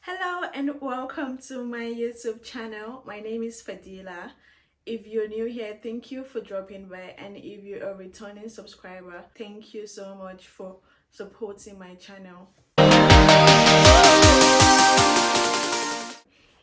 Hello and welcome to my YouTube channel. My name is Fadilah. If you're new here, thank you for dropping by, and if you're a returning subscriber, thank you so much for supporting my channel.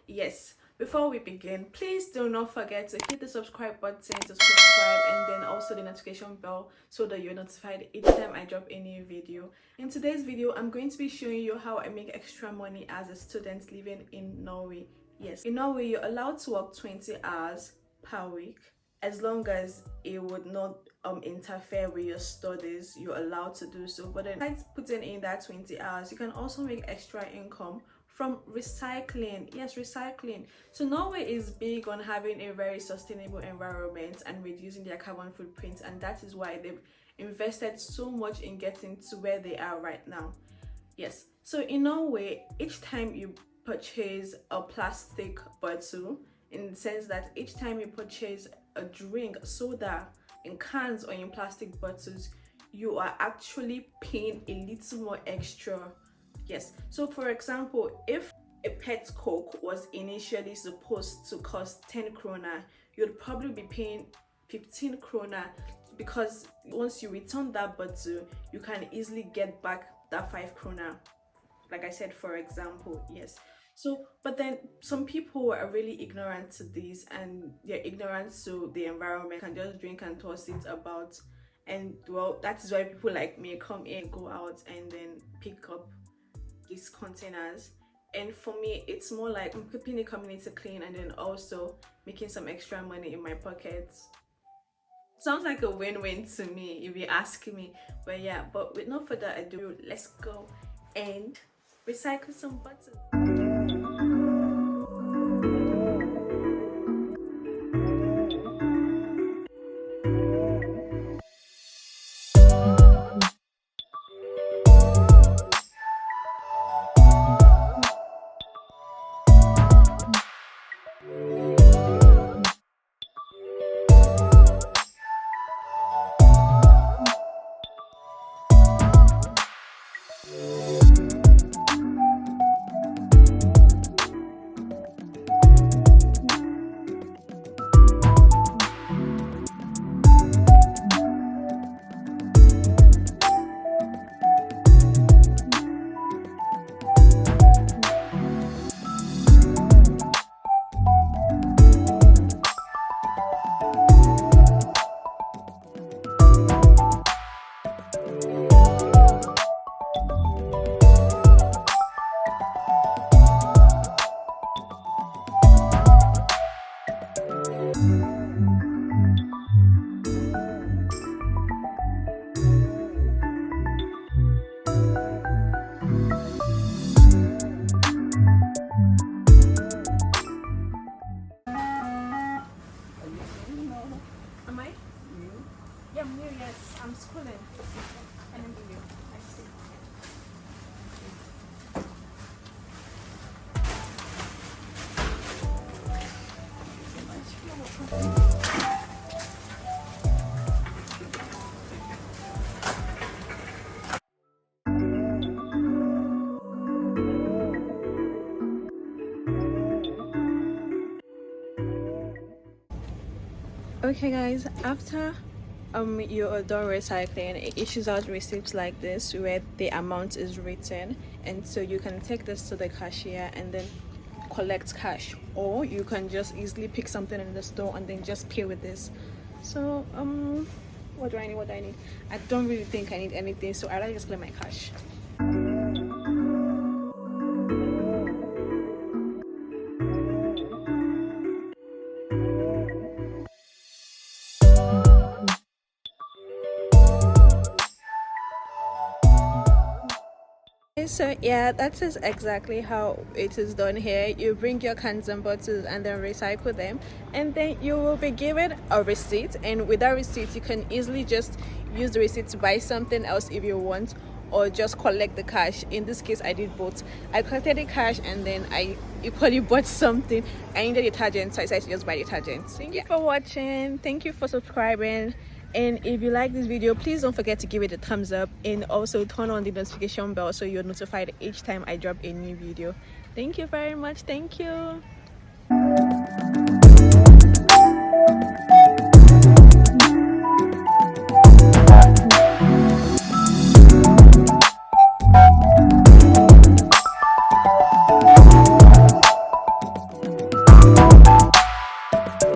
Yes, before we begin, please do not forget to hit the subscribe button to subscribe, and then also the notification bell so that you're notified each time I drop a new video. In today's video, I'm going to be showing you how I make extra money as a student living in Norway. Yes, in Norway, you're allowed to work 20 hours per week as long as it would not interfere with your studies. You're allowed to do so, but then besides putting in that 20 hours, you can also make extra income from recycling. Yes, recycling. So Norway is big on having a very sustainable environment and reducing their carbon footprint, and that is why they've invested so much in getting to where they are right now. Yes, so in Norway, each time you purchase a plastic bottle, in the sense that each time you purchase a drink, soda in cans or in plastic bottles, you are actually paying a little more extra. Yes, so for example, if a pet coke was initially supposed to cost 10 krona, you'd probably be paying 15 krona, because once you return that bottle, you can easily get back that 5 krona. Like I said, for example, yes. So, but then some people are really ignorant to this, and they're ignorant to the environment and just drink and toss it about. And well, that is why people like me come in, go out, and then pick up these containers. And for me, it's more like I'm keeping the community clean and then also making some extra money in my pockets. Sounds like a win-win to me if you ask me. But yeah, but with no further ado, let's go and recycle some bottles. Am I? Yeah, I'm new, yes. I'm schooling. And I'm new. I see. Okay guys, after you're done recycling, it issues out receipts like this where the amount is written, and so you can take this to the cashier and then collect cash, or you can just easily pick something in the store and then just pay with this. So what do I need? I don't really think I need anything, so I'll just collect my cash. So yeah, that is exactly how it is done here. You bring your cans and bottles and then recycle them, and then you will be given a receipt, and with that receipt you can easily just use the receipt to buy something else if you want, or just collect the cash. In this case, I did both. I collected the cash and then I equally bought something. I needed detergent, so I decided to just buy detergent. Thank you for watching. Thank you for subscribing. And if you like this video, please don't forget to give it a thumbs up and also turn on the notification bell so you're notified each time I drop a new video. Thank you very much. Thank you.